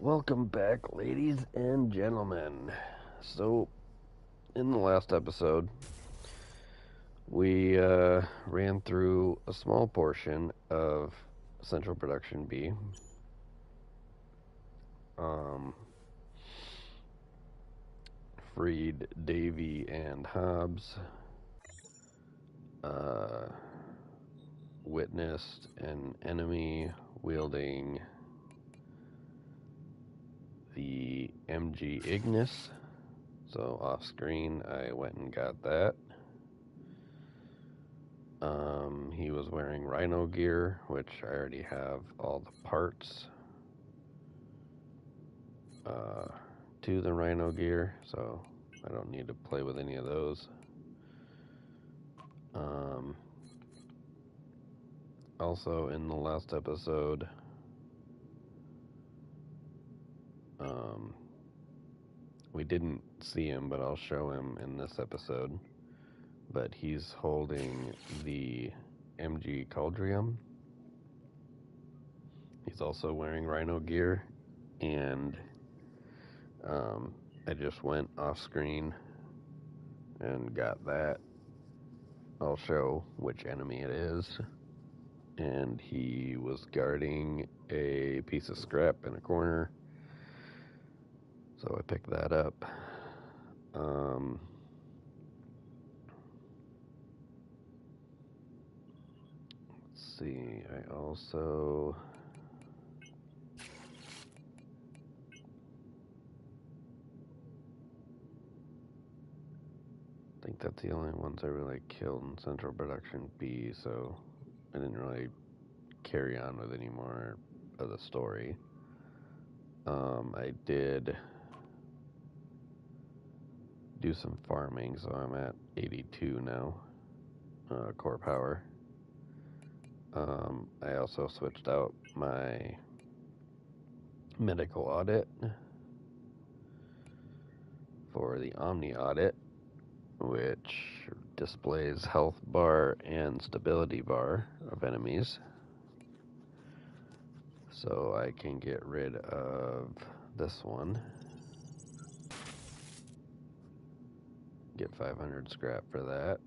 Welcome back, ladies and gentlemen. So, in the last episode, we ran through a small portion of Central Production B. Um, freed Davy and Hobbs. Uh, witnessed an enemy wielding the MG Ignis. So, off screen, I went and got that. He was wearing Rhino gear, which I already have all the parts to the Rhino gear, so I don't need to play with any of those. Also, in the last episode, we didn't see him, but I'll show him in this episode. But he's holding the MG Cauldrium. He's also wearing Rhino gear, and I just went off screen and got that. I'll show which enemy it is. And he was guarding a piece of scrap in a corner, so I picked that up. Let's see, I also think that's the only ones I really killed in Central Production B, so I didn't really carry on with any more of the story. I did do some farming, so I'm at 82 now, core power. I also switched out my medical audit for the Omni audit, which displays health bar and stability bar of enemies. So I can get rid of this one. Get 500 scrap for that.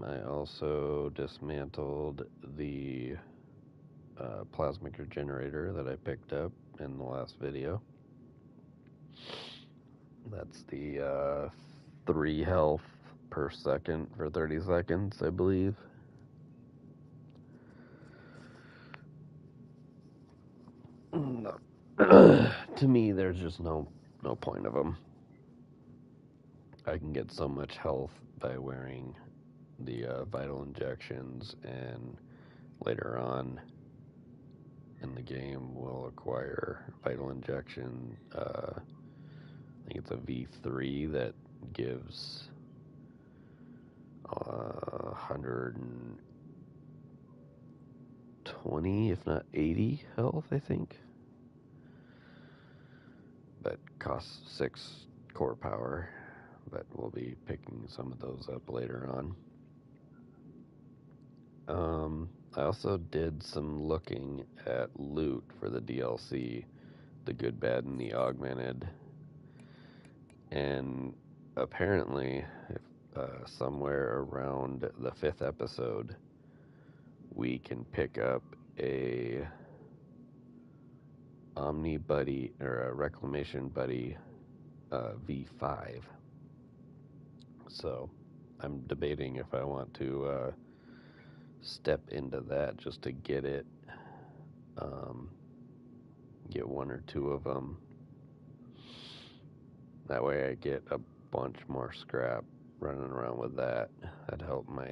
I also dismantled the plasmic regenerator that I picked up in the last video. That's the 3 health per second for 30 seconds, I believe. To me, there's just no point of them. I can get so much health by wearing the vital injections, and later on in the game we'll acquire vital injection. I think it's a V3 that gives 120, if not 80 health, I think. But costs 6 core power. But we'll be picking some of those up later on. I also did some looking at loot for the DLC, the Good, Bad, and the Augmented. And apparently, somewhere around the 5th episode, we can pick up a Omni Buddy, or a Reclamation Buddy V5. So I'm debating if I want to step into that just to get it, get 1 or 2 of them. That way I get a bunch more scrap running around with that. That'd help my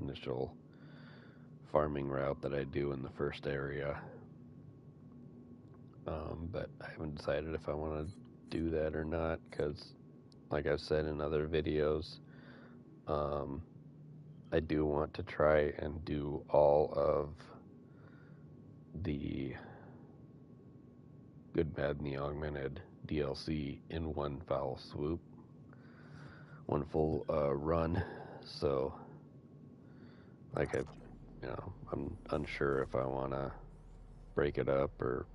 initial farming route that I do in the first area. But I haven't decided if I want to do that or not, because like I've said in other videos, I do want to try and do all of the Good, Bad, and the Augmented DLC in one foul swoop, one full run. So, like I'm unsure if I want to break it up or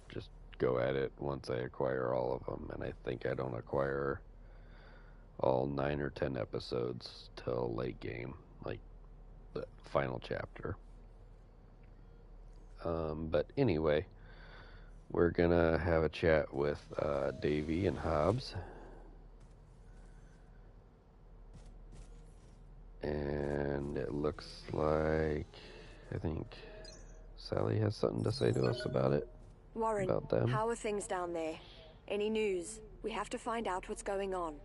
just go at it once I acquire all of them. And I think I don't acquire all 9 or 10 episodes till late game, like the final chapter. But anyway, we're gonna have a chat with Davey and Hobbs. And it looks like, I think Sally has something to say to us about it. Warren, about them. How are things down there? Any news? We have to find out what's going on.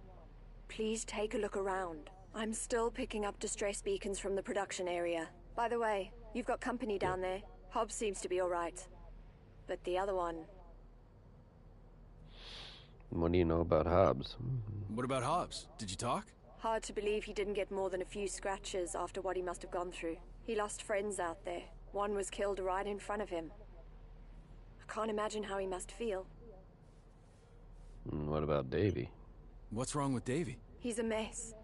Please take a look around. I'm still picking up distress beacons from the production area. By the way, you've got company down there. Hobbs seems to be alright. But the other one... What do you know about Hobbs? What about Hobbs? Did you talk? Hard to believe he didn't get more than a few scratches after what he must have gone through. He lost friends out there. One was killed right in front of him. I can't imagine how he must feel. What about Davey? What's wrong with Davey? He's a mess.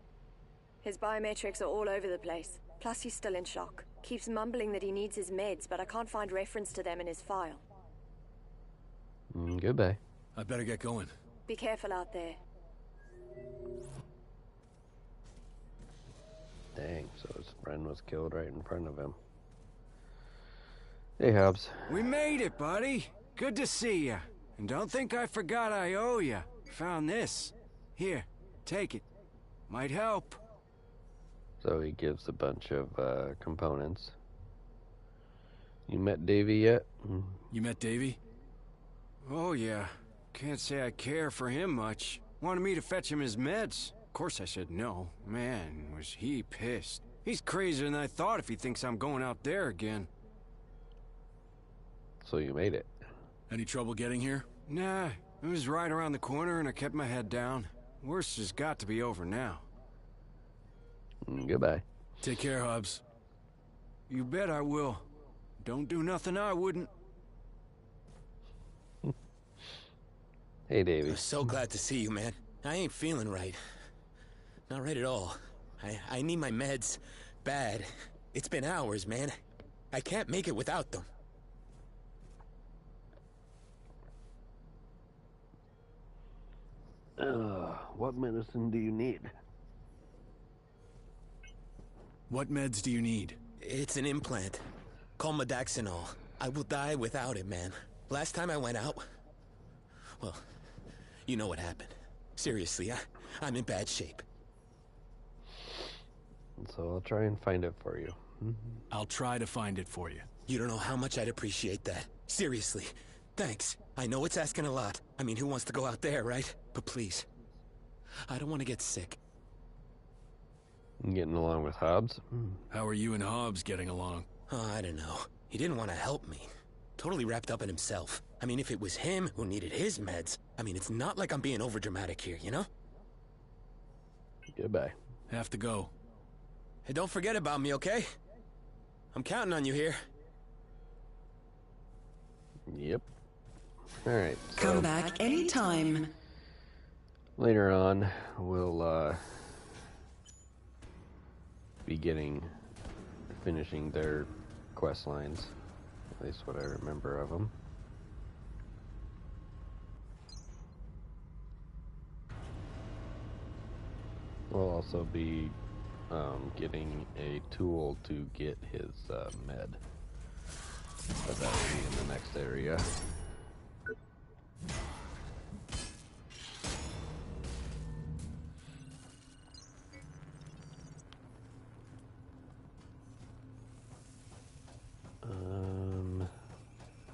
His biometrics are all over the place. Plus he's still in shock. Keeps mumbling that he needs his meds, but I can't find reference to them in his file. Goodbye. I better get going. Be careful out there. Dang, so his friend was killed right in front of him. Hey, Hobbs. We made it, buddy. Good to see ya. And don't think I forgot I owe ya. Found this. Here, take it. Might help. So he gives a bunch of components. You met Davey yet? You met Davey? Oh, yeah. Can't say I care for him much. Wanted me to fetch him his meds. Of course I said no. Man, was he pissed. He's crazier than I thought if he thinks I'm going out there again. So you made it. Any trouble getting here? Nah, it was right around the corner and I kept my head down. Worst has got to be over now. Goodbye. Take care, Hobbs. You bet I will. Don't do nothing I wouldn't. Hey, Davey. I'm so glad to see you, man. I ain't feeling right. Not right at all. I need my meds. Bad. It's been hours, man. I can't make it without them. What medicine do you need? What meds do you need? It's an implant. Called Modaxinol. I will die without it, man. Last time I went out... Well, you know what happened. Seriously, I'm in bad shape. So I'll try and find it for you. I'll try to find it for you. You don't know how much I'd appreciate that. Seriously. Thanks. I know it's asking a lot. I mean, who wants to go out there, right? But please. I don't want to get sick. Getting along with Hobbs? How are you and Hobbs getting along? Oh, I don't know. He didn't want to help me. Totally wrapped up in himself. I mean, if it was him who needed his meds, I mean, it's not like I'm being overdramatic here, you know? Goodbye. Have to go. Hey, don't forget about me, okay? I'm counting on you here. Yep. Alright. So Come back anytime. later on, we'll be finishing their quest lines. At least what I remember of them. We'll also be getting a tool to get his med. But that'll be in the next area.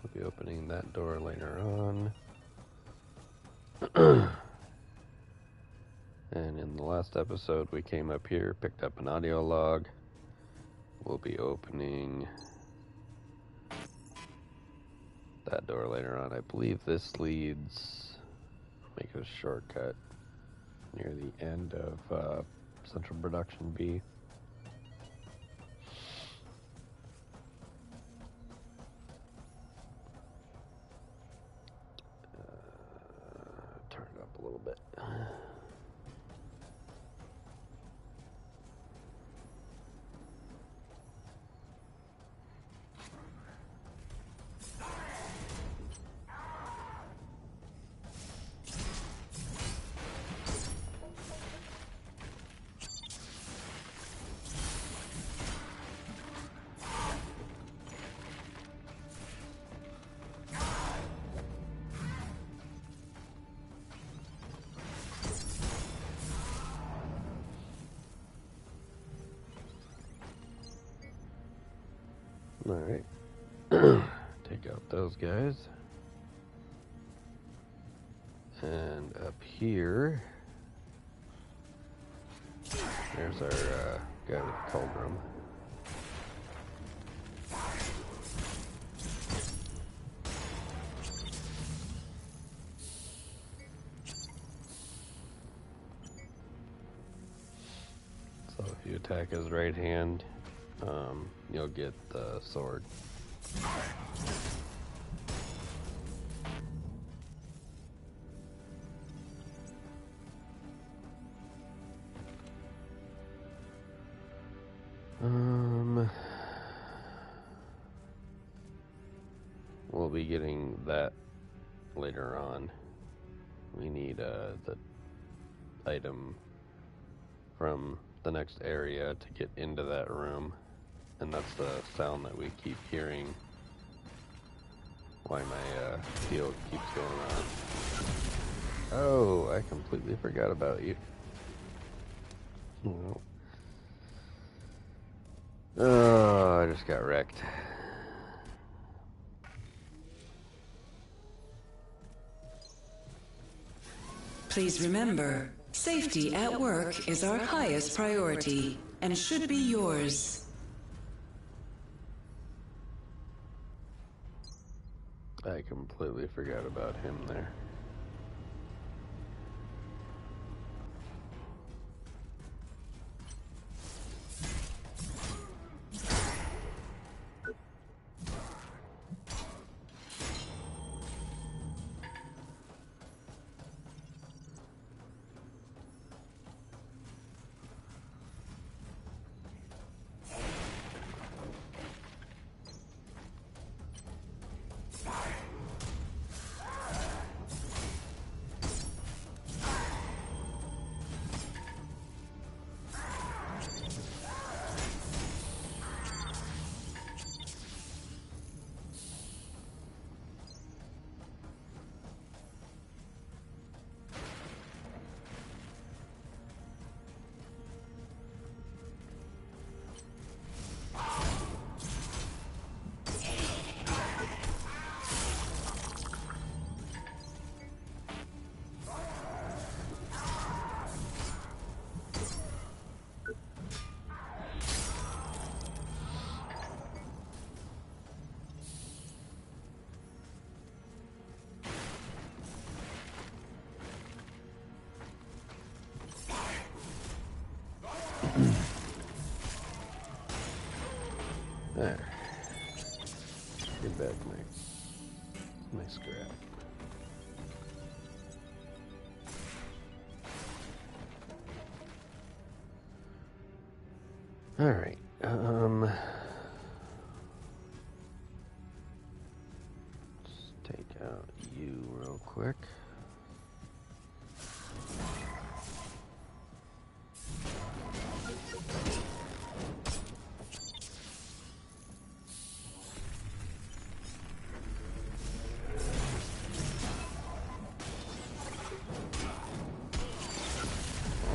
We'll be opening that door later on. And in the last episode, we came up here, picked up an audio log. We'll be opening that door later on. I believe this leads, make a shortcut, near the end of Central Production B. Turn it up a little bit. Alright. Take out those guys. And up here, there's our guy with the cauldron. So if you attack his right hand, you'll get the sword. We'll be getting that later on. We need the item from the next area to get into that room, and that's the sound that we keep hearing. Why my field keeps going on. Oh, I completely forgot about you. No. Oh, I just got wrecked. Please remember, safety at work is our highest priority and should be yours. I completely forgot about him there. There. Get back my scrap. All right. Let's take out you real quick.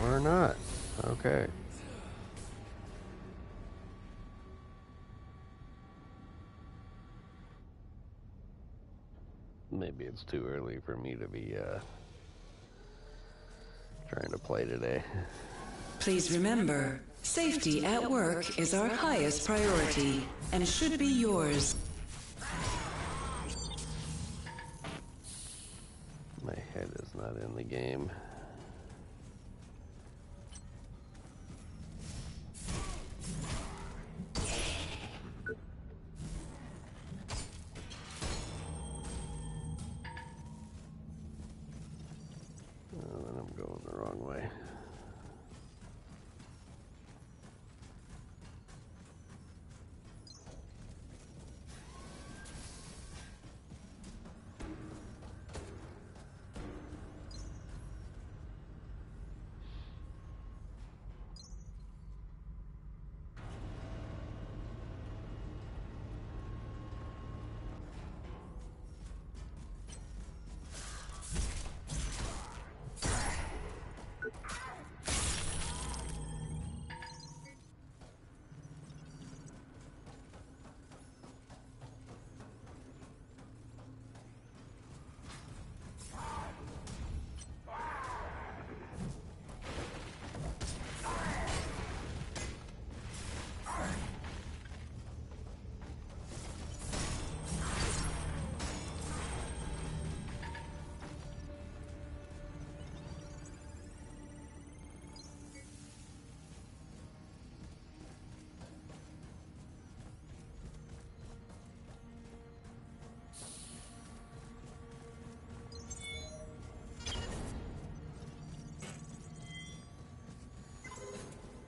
Or not. Okay. Maybe it's too early for me to be trying to play today. Please remember, safety at work is our highest priority and should be yours. My head is not in the game. Then I'm going the wrong way.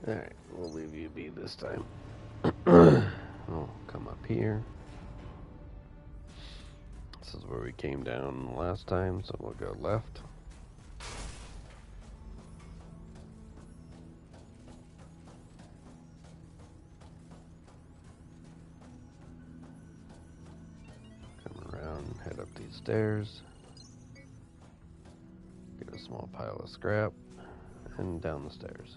Alright, we'll leave you be this time. We'll come up here. This is where we came down last time, so we'll go left. Come around, head up these stairs. Get a small pile of scrap, and down the stairs.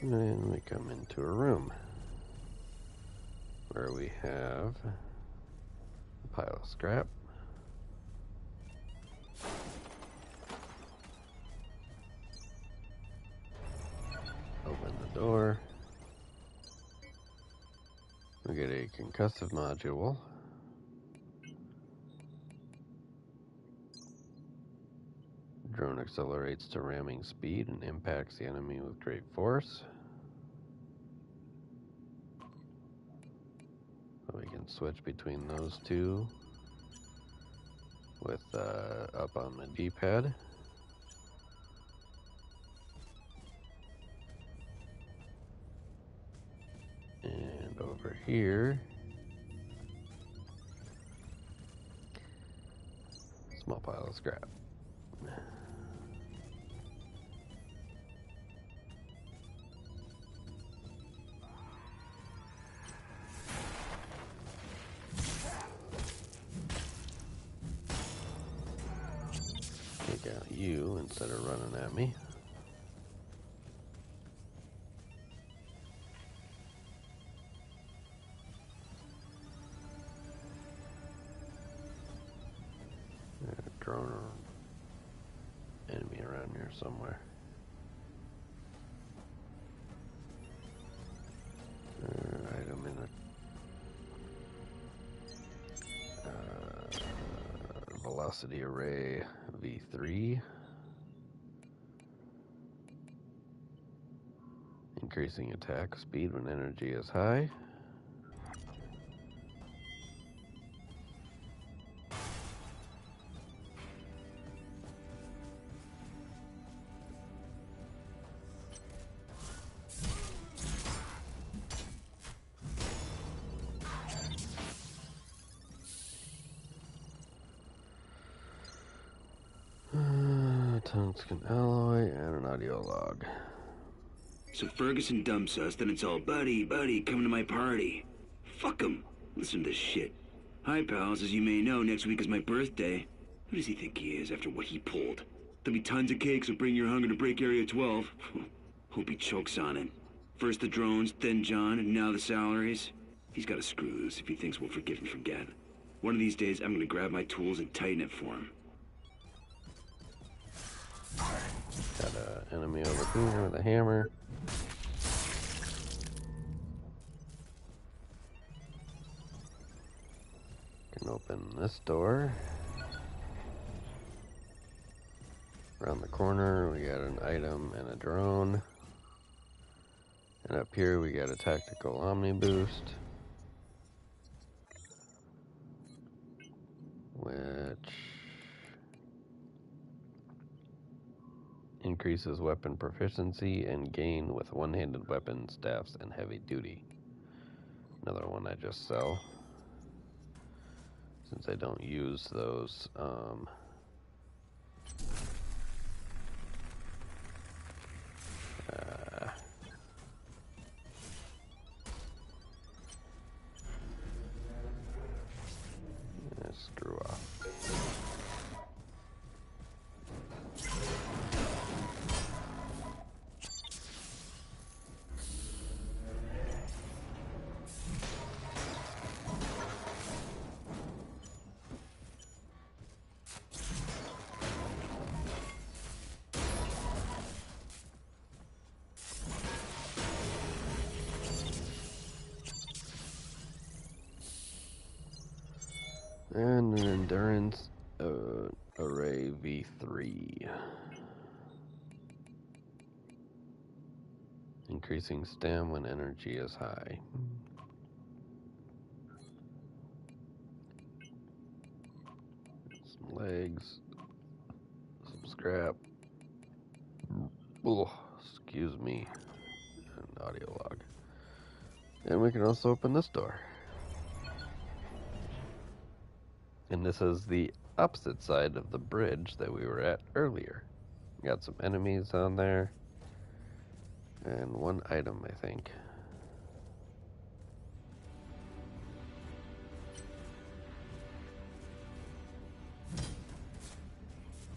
And we come into a room where we have a pile of scrap. Open the door. We get a concussive module. Drone accelerates to ramming speed and impacts the enemy with great force. So we can switch between those two with up on the D-pad. And over here, small pile of scrap. Take out you instead of running at me. Drone or enemy around here somewhere. Item in a velocity array V3. Increasing attack speed when energy is high. Tungsten alloy and an audio log. So Ferguson dumps us, then it's all, buddy, come to my party. Fuck him. Listen to this shit. Hi, pals. As you may know, next week is my birthday. Who does he think he is after what he pulled? There'll be tons of cake, so bring your hunger to break Area 12. Hope he chokes on it. First the drones, then John, and now the salaries. He's got to screw loose if he thinks we'll forgive and forget. One of these days, I'm gonna grab my tools and tighten it for him. Got an enemy over here with a hammer. Can open this door. Around the corner we got an item and a drone. And up here we got a tactical omni boost, which increases weapon proficiency and gain with one-handed weapons, staffs, and heavy duty. Another one I just sell, since I don't use those. Screw off. And an endurance array V3. increasing stam when energy is high. Some legs, some scrap. Oh, excuse me. An audio log. And we can also open this door. And this is the opposite side of the bridge that we were at earlier. Got some enemies on there. And one item, I think.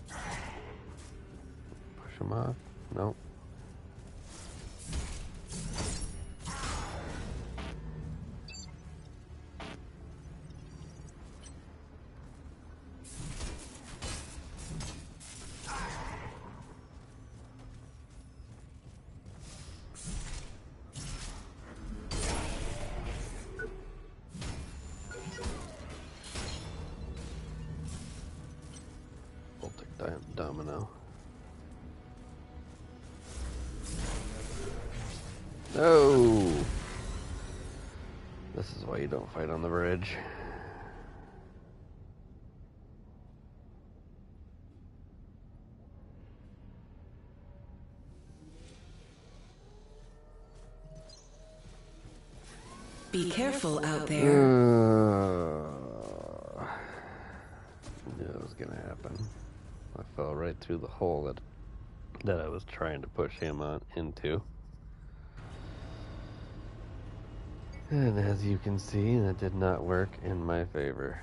Push them off? Nope. Domino. No! This is why you don't fight on the bridge. Be careful out there. Knew it was gonna happen. I fell right through the hole that I was trying to push him on into. And as you can see, that did not work in my favor.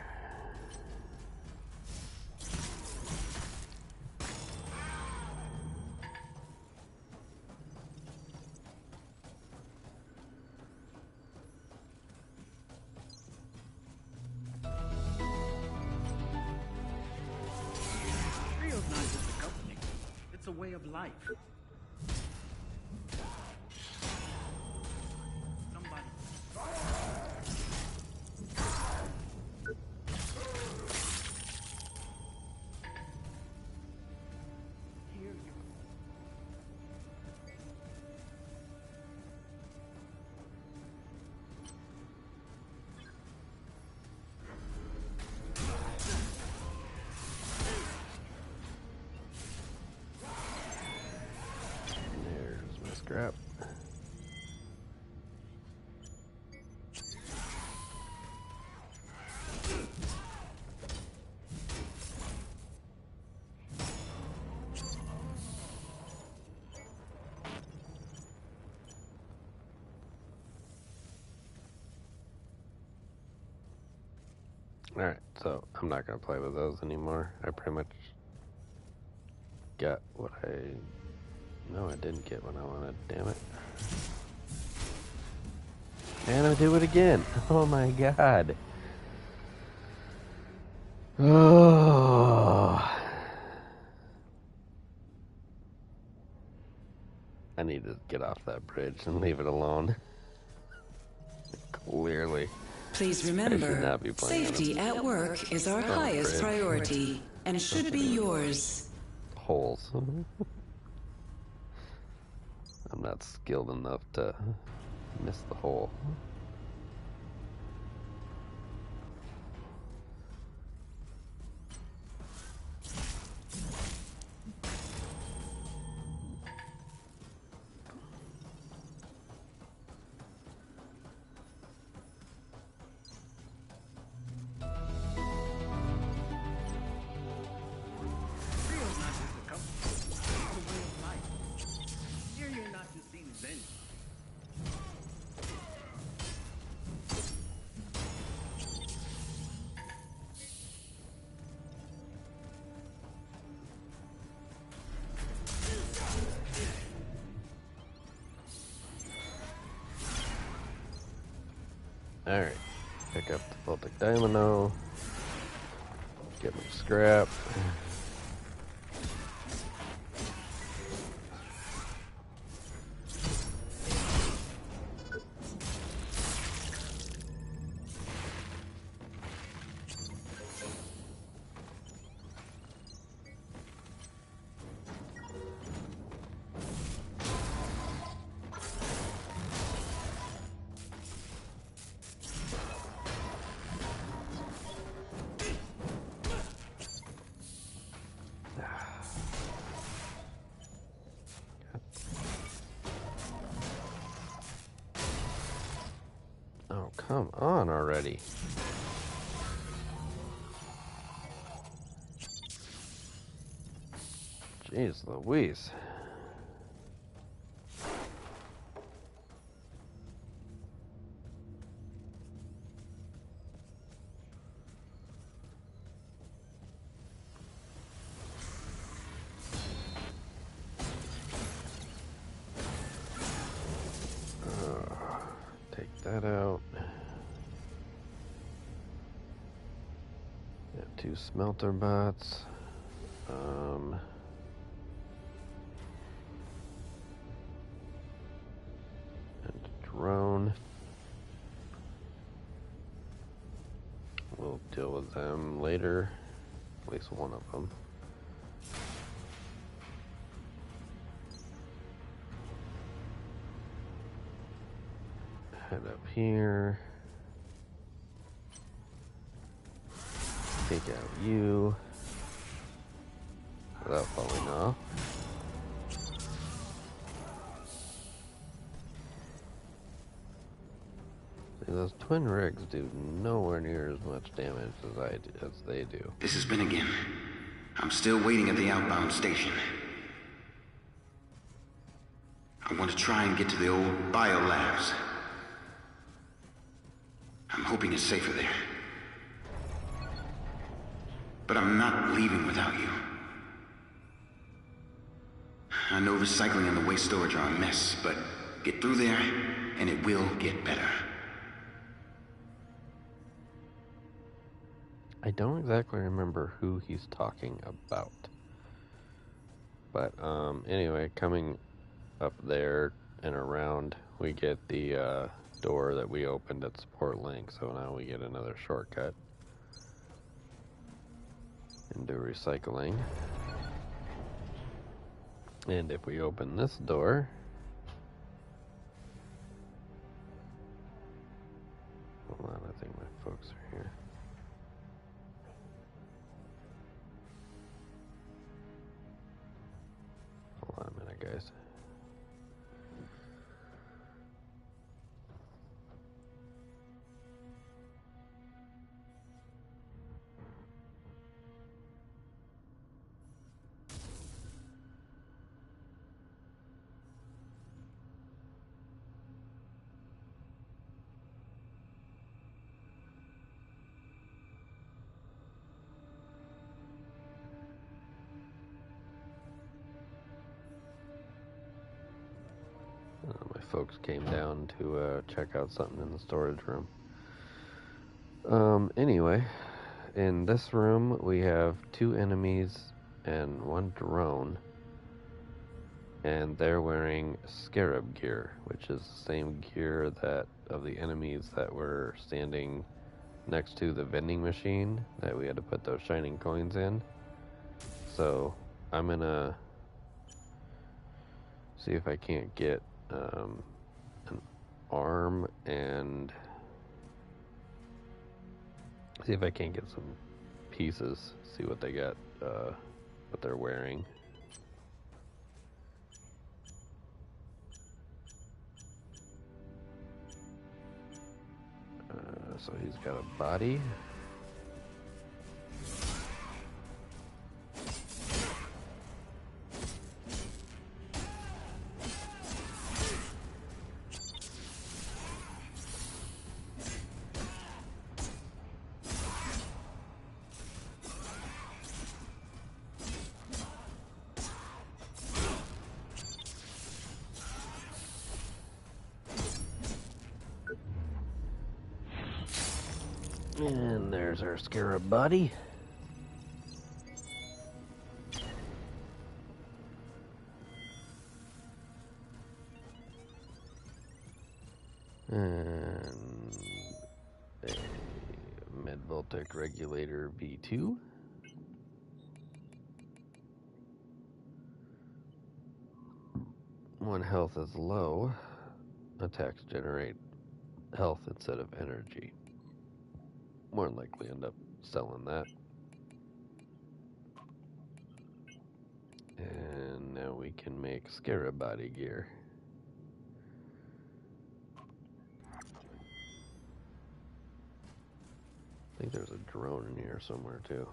It's a way of life. Somebody. Here you go. There's my scrap. Alright, so I'm not going to play with those anymore. I pretty much got what No, I didn't get what I wanted. Damn it. And I do it again. Oh my god. Oh. I need to get off that bridge and leave it alone. Clearly. Please I should remember, not be playing on safety at work is our highest bridge. priority and should be yours. Holes. I'm not skilled enough to miss the hole. Rio's not just a company. It's a way of life. Here you're not just seeing events. Alright. Pick up the Baltic Domino. Get my scrap. Oh, come on already. Jeez Louise. Take that out. Got 2 smelter bots. And a drone. We'll deal with them later. At least one of them. Head up here. Take out you. Without falling off. See, those twin rigs do nowhere near as much damage as they do. This is Finnegan. I'm still waiting at the outbound station. I want to try and get to the old biolabs. I'm hoping it's safer there. But I'm not leaving without you. I know recycling and the waste storage are a mess, but get through there, and it will get better. I don't exactly remember who he's talking about. But, anyway, coming up there and around, we get the, door that we opened at Support Link, so now we get another shortcut into recycling. And if we open this door, hold on, I think my folks are here. Hold on a minute, guys. My folks came down to check out something in the storage room. Anyway, in this room we have 2 enemies and 1 drone, and they're wearing scarab gear, which is the same gear that of the enemies that were standing next to the vending machine that we had to put those shining coins in. So I'm gonna see if I can't get an arm and see if I can't get some pieces, see what they got, what they're wearing. So he's got a body. And there's our scarab body. And a Medvoltec regulator V2. When health is low, attacks generate health instead of energy. More than likely end up selling that. And now we can make scarab body gear. think there's a drone in here somewhere too.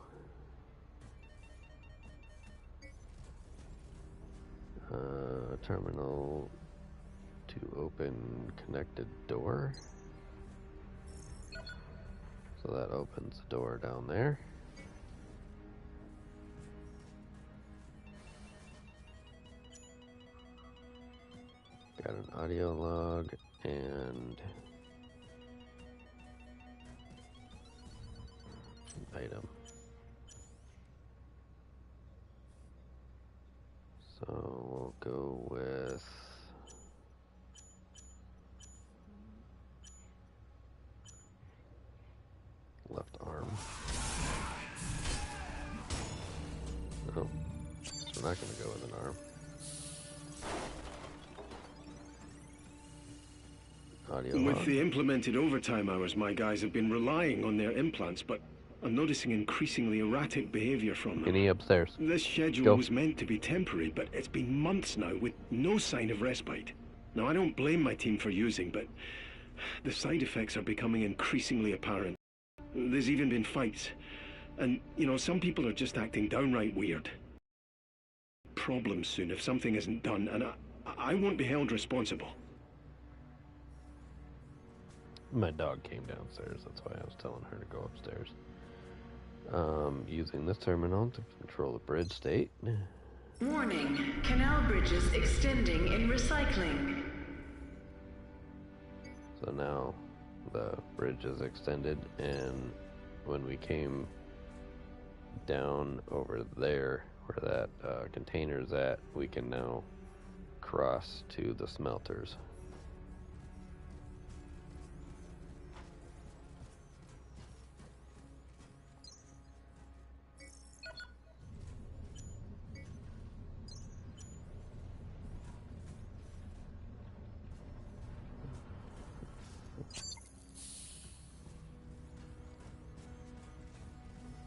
Terminal to open connected door. So that opens the door down there. Got an audio log and an item. So we'll go with left arm. No, we're not going to go with an arm. Audio With log. the implemented overtime hours, my guys have been relying on their implants, but I'm noticing increasingly erratic behavior from them. Any upstairs? This schedule Go. was meant to be temporary, but it's been months now with no sign of respite. Now, I don't blame my team for using, but the side effects are becoming increasingly apparent. There's even been fights. And, you know, some people are just acting downright weird. Problems soon if something isn't done, and I won't be held responsible. My dog came downstairs, that's why I was telling her to go upstairs. Using this terminal to control the bridge state. Warning, canal bridges extending in recycling. So now the bridge is extended, and when we came down over there where that container's at, we can now cross to the smelters.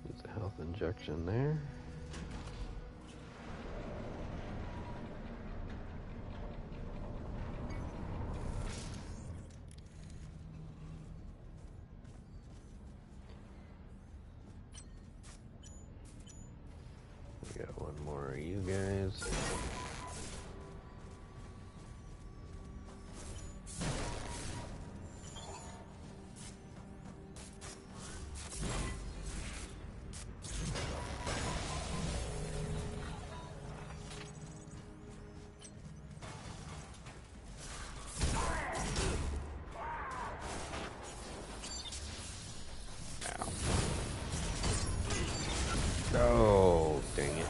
There's a health injection there. We got one more of you guys. Oh, dang it.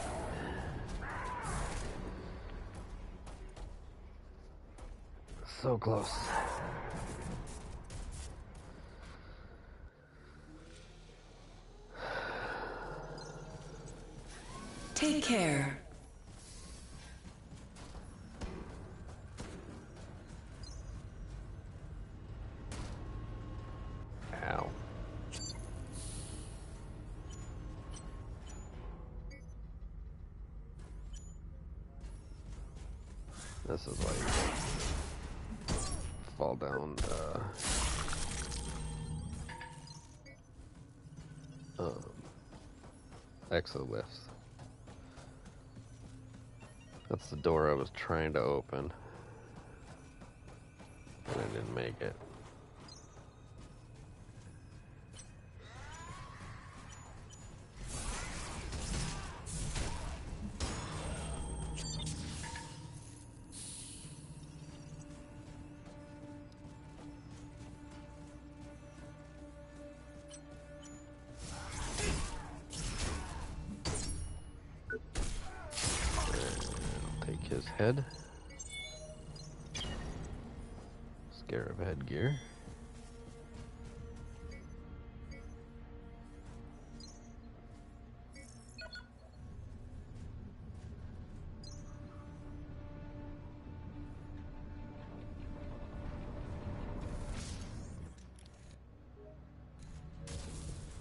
So close. Take care. Ow. This is like fall down exoliths. That's the door I was trying to open, and I didn't make it. His head. Scarab headgear.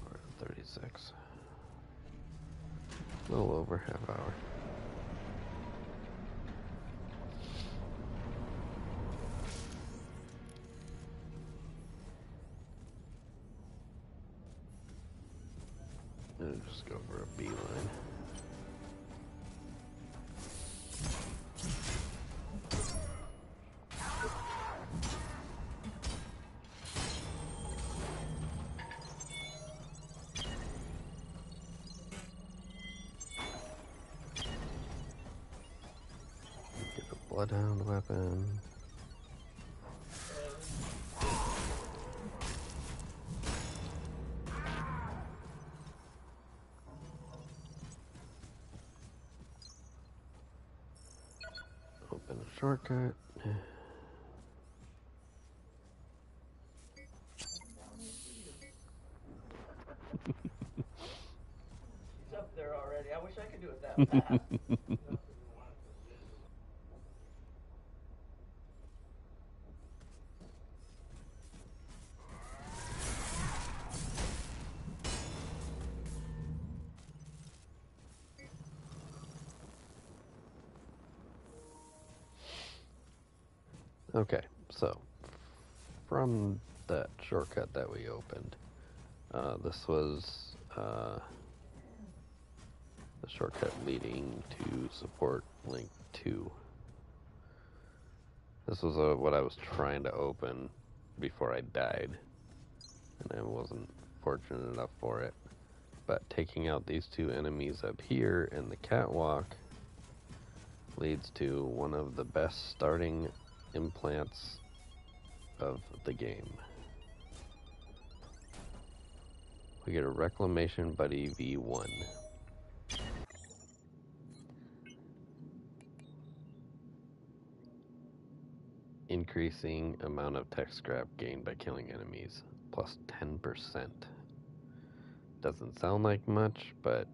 We're at 36. A little over half hour. gonna just go for a beeline. Get a bloodhound weapon. Open a shortcut. He's up there already. I wish I could do it that fast. Okay, so from that shortcut that we opened, this was the shortcut leading to support link 2. This was what I was trying to open before I died, and I wasn't fortunate enough for it. But taking out these 2 enemies up here in the catwalk leads to one of the best starting implants of the game. We get a Reclamation Buddy V1. Increasing amount of tech scrap gained by killing enemies, plus 10%. Doesn't sound like much, but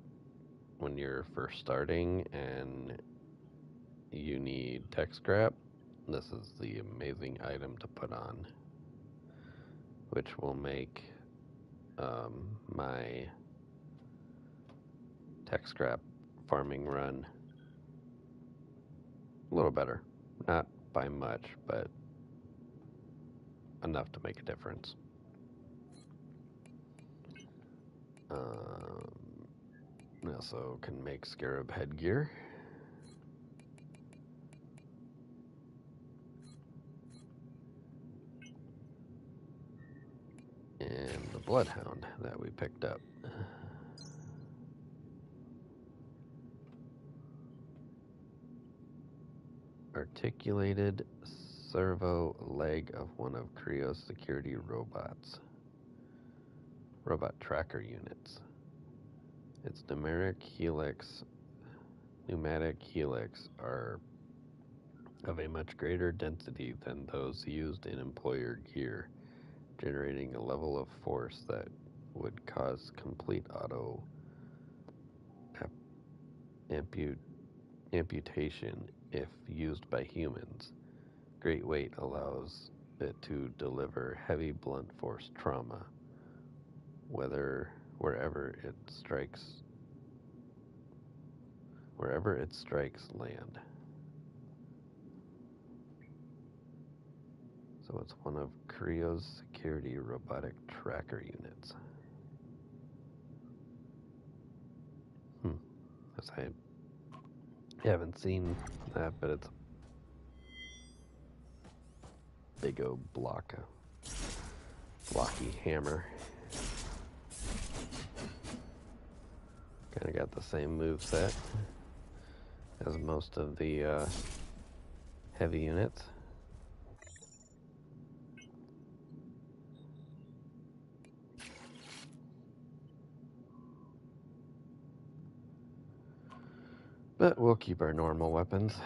when you're first starting and you need tech scrap, this is the amazing item to put on, which will make my tech scrap farming run a little better. Not by much, but enough to make a difference. I also can make scarab headgear. And the bloodhound that we picked up. Articulated servo leg of one of Cryo's security robots. Robot tracker units. Its pneumatic helix are of a much greater density than those used in employer gear, generating a level of force that would cause complete auto amputation if used by humans. Great weight allows it to deliver heavy blunt force trauma wherever it strikes land. So it's one of Cryo's security robotic tracker units. As I haven't seen that, but it's a big old blocky hammer. Kind of got the same move set as most of the heavy units. But we'll keep our normal weapons.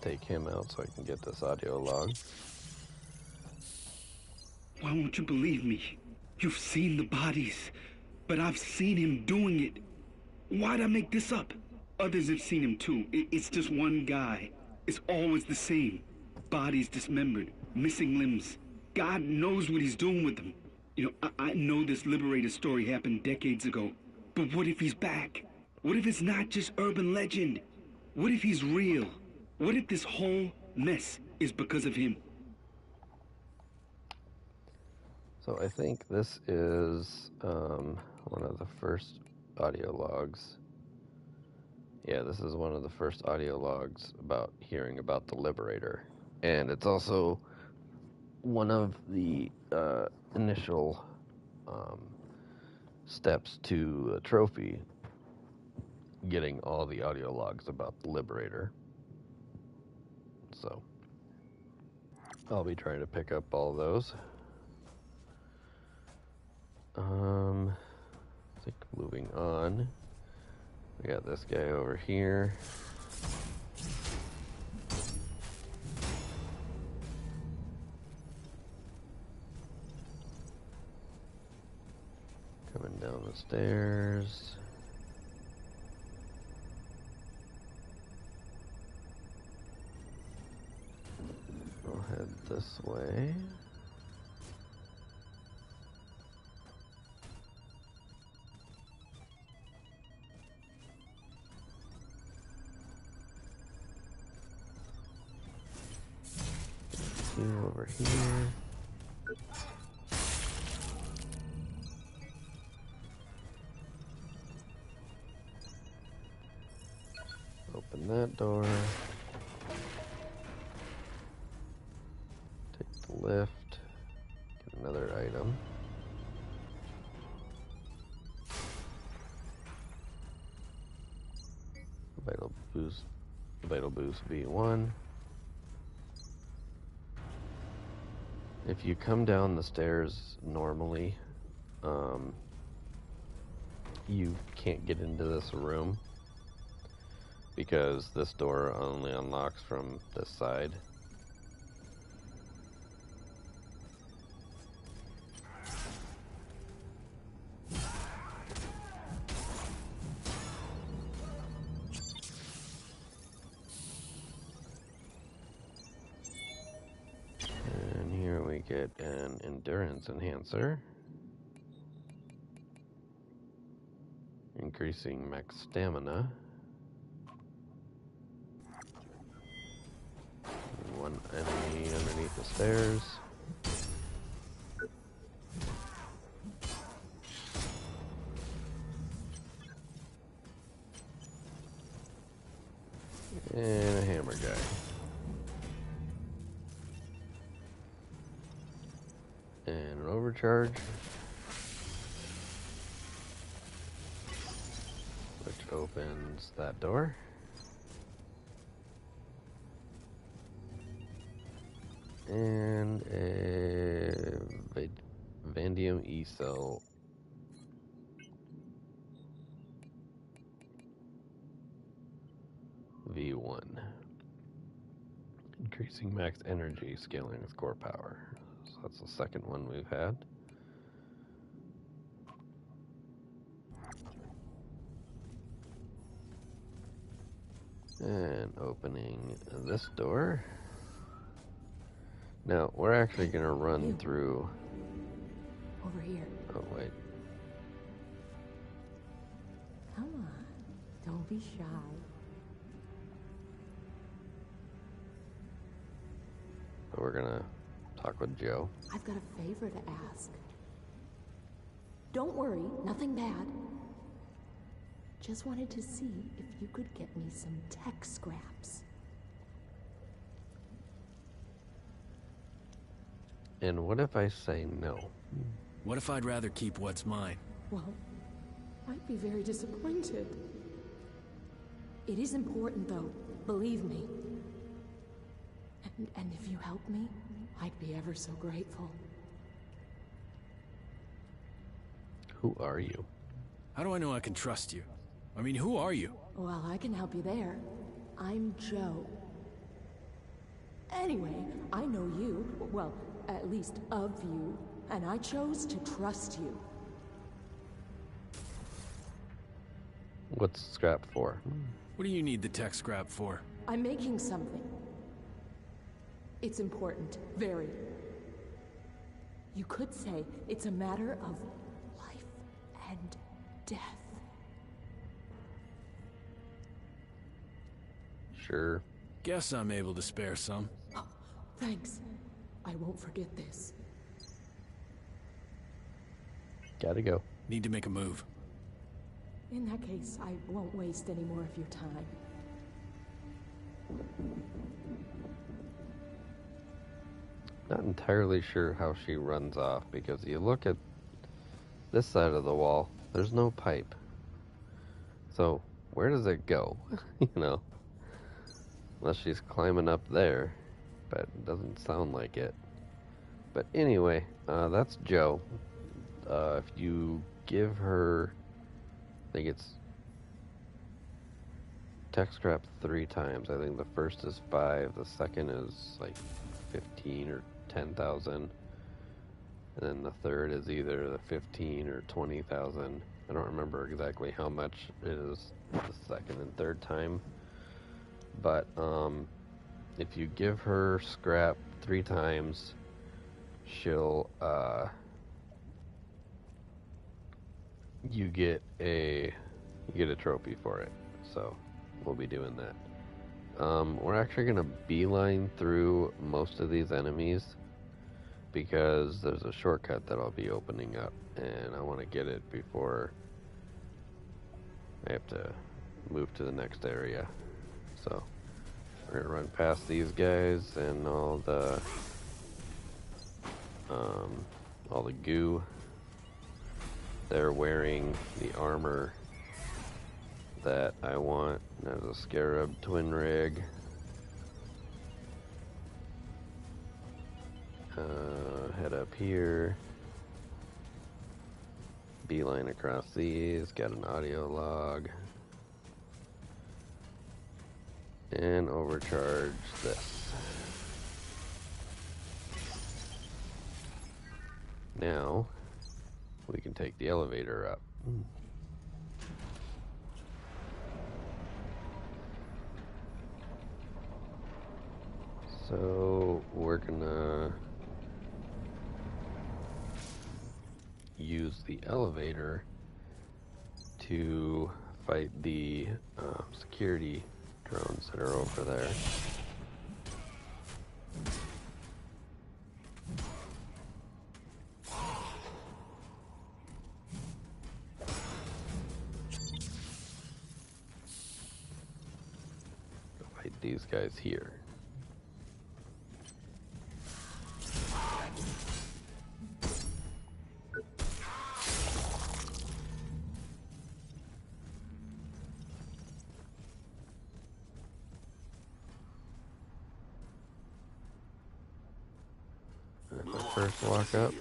take him out so I can get this audio log. Why won't you believe me? You've seen the bodies, but I've seen him doing it. Why'd I make this up? Others have seen him too. It's just one guy. It's always the same. Bodies dismembered, missing limbs. God knows what he's doing with them. You know, I know this Liberator story happened decades ago, but what if he's back? What if it's not just urban legend? What if he's real? What if this whole mess is because of him? So I think this is one of the first audio logs. Yeah, this is one of the first audio logs about hearing about the Liberator. And it's also one of the initial steps to a trophy, getting all the audio logs about the Liberator. So I'll be trying to pick up all those. I think moving on, we got this guy over here. Coming down the stairs. We'll head this way. Over here. Open that door. Take the lift. Get another item. Vital boost V1. If you come down the stairs normally, you can't get into this room because this door only unlocks from this side. Get an endurance enhancer, increasing max stamina, one enemy underneath the stairs, and a hammer guy. And an overcharge, which opens that door. And a Vanadium E-cell. V1. Increasing max energy, scaling with core power. So that's the second one we've had. And opening this door. Now, we're actually going to run through... Over here. Oh, wait. Come on. Don't be shy. So we're going to talk with Joe. I've got a favor to ask. Don't worry, nothing bad. Just wanted to see if you could get me some tech scraps. And what if I say no? What if I'd rather keep what's mine? Well, I'd be very disappointed. It is important, though. Believe me. And if you help me, I'd be ever so grateful. Who are you? How do I know I can trust you? I mean, who are you? Well, I can help you there. I'm Joe. Anyway, I know you, well, at least of you, and I chose to trust you. What's scrap for? What do you need the tech scrap for? I'm making something. It's important, very. You could say it's a matter of life and death. Sure. Guess I'm able to spare some. Oh, thanks. I won't forget this. Gotta go. Need to make a move. In that case, I won't waste any more of your time. Not entirely sure how she runs off, because you look at this side of the wall, there's no pipe. So, where does it go? You know? Unless she's climbing up there, but it doesn't sound like it. But anyway, that's Joe. If you give her, I think it's tech scrap 3 times. I think the first is 5, the second is like 15 or 10,000, and then the third is either the 15 or 20,000. I don't remember exactly how much it is the second and third time, but if you give her scrap 3 times, she'll you get a trophy for it. So we'll be doing that. We're actually gonna beeline through most of these enemies because there's a shortcut that I'll be opening up, and I want to get it before I have to move to the next area. So we're gonna run past these guys and all the goo. They're wearing the armor that I want. There's a Scarab twin rig. Head up here. Beeline across these. Got an audio log. And overcharge this. Now we can take the elevator up. So we're gonna use the elevator to fight the security drones that are over there. Fight these guys here. First walk up.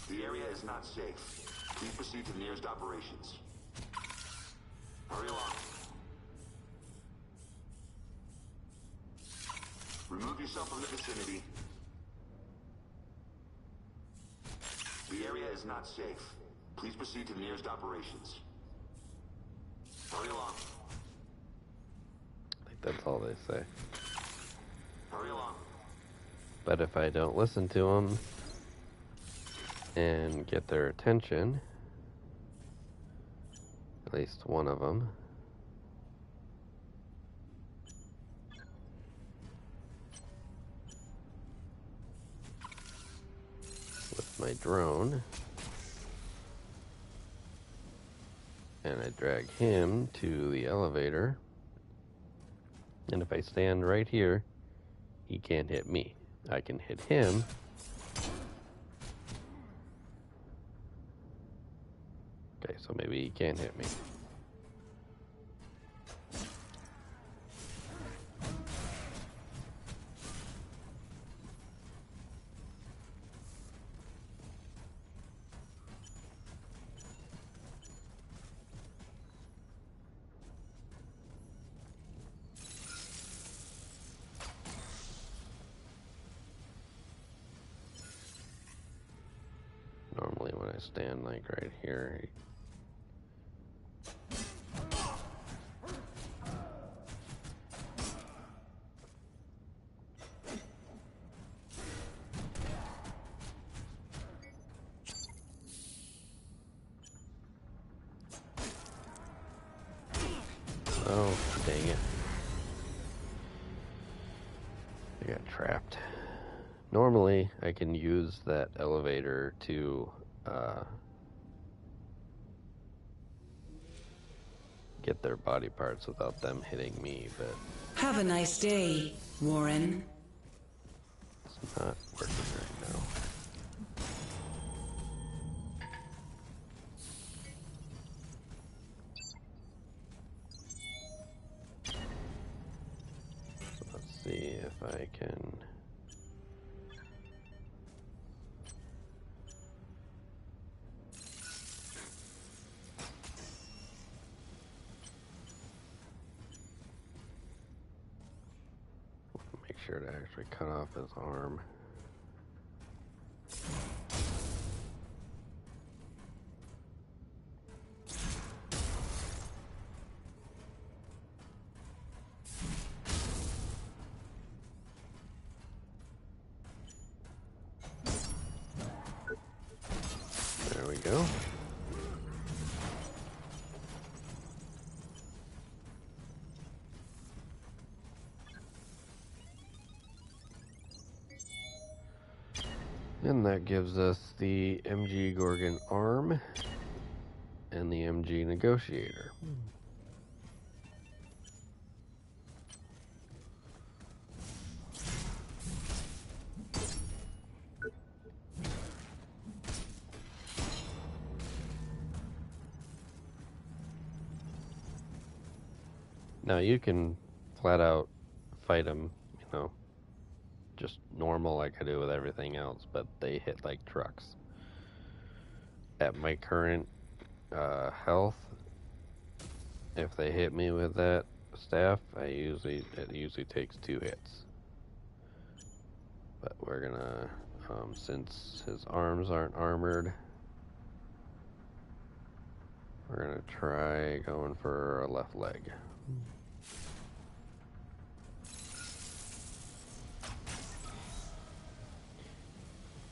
The area is not safe. Please proceed to the nearest operations. Hurry along. Remove yourself from the vicinity. The area is not safe. Please proceed to the nearest operations. Hurry along. I think that's all they say. Hurry along. But if I don't listen to them and get their attention, at least one of them, with my drone, and I drag him to the elevator, and if I stand right here, he can't hit me. I can hit him. Okay, so maybe he can't hit me. stand like right here. Oh, dang it. I got trapped. Normally, I can use that elevator to get their body parts without them hitting me, but Have a nice day, Warren. it's not working right now. So let's see if I can... make sure to actually cut off his arm. There we go. And that gives us the MG Gorgon arm and the MG Negotiator. Now you can flat out fight them, you know, just normal like I do with everything else, but they hit like trucks. At my current health, if they hit me with that staff, it usually takes 2 hits. But we're gonna, since his arms aren't armored, we're gonna try going for a left leg.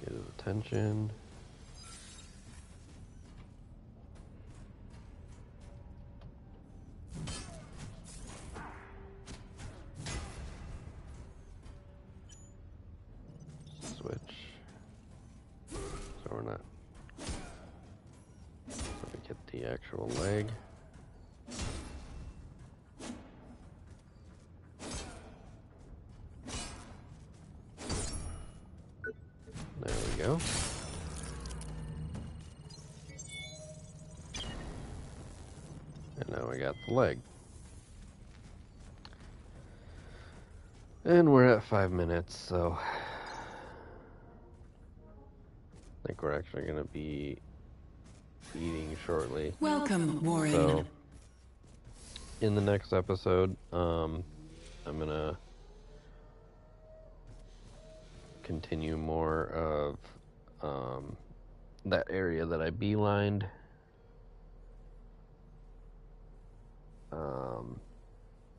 Get his attention. Switch. So we're not. So we get the actual leg. There we go. And now we got the leg. And we're at 5 minutes, so I think we're actually going to be eating shortly. Welcome, Warren. So, in the next episode, I'm going to continue more of that area that I beelined.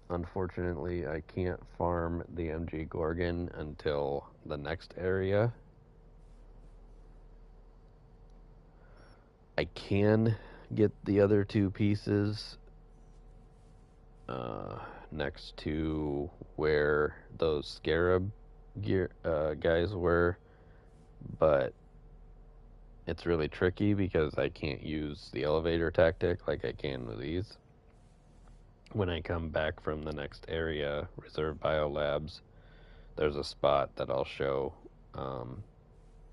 Unfortunately, I can't farm the MG Gorgon until the next area. I can get the other 2 pieces next to where those Scarab guys were, but it's really tricky because I can't use the elevator tactic like I can with these. When I come back from the next area, Reserve Biolabs, there's a spot that I'll show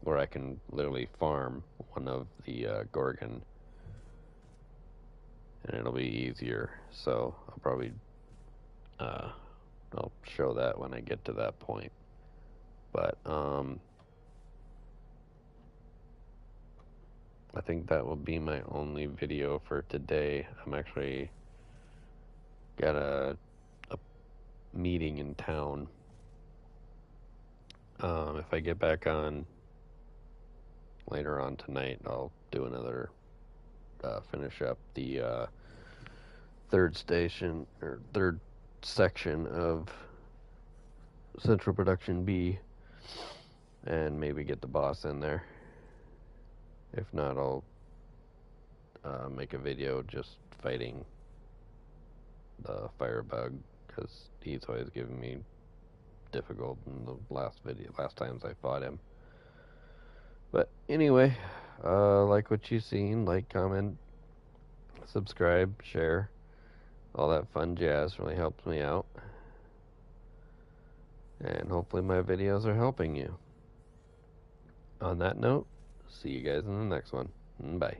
where I can literally farm one of the Gorgon, and it'll be easier. So I'll probably I'll show that when I get to that point. But I think that will be my only video for today. I'm actually got a meeting in town. If I get back on later on tonight I'll do another, finish up the third section of Central Production B, and maybe get the boss in there. If not, I'll make a video just fighting the Firebug, because he's always given me difficult in the last times I fought him. But anyway, like what you've seen, like, comment, subscribe, share, all that fun jazz really helps me out. And hopefully my videos are helping you. On that note, see you guys in the next one. Bye.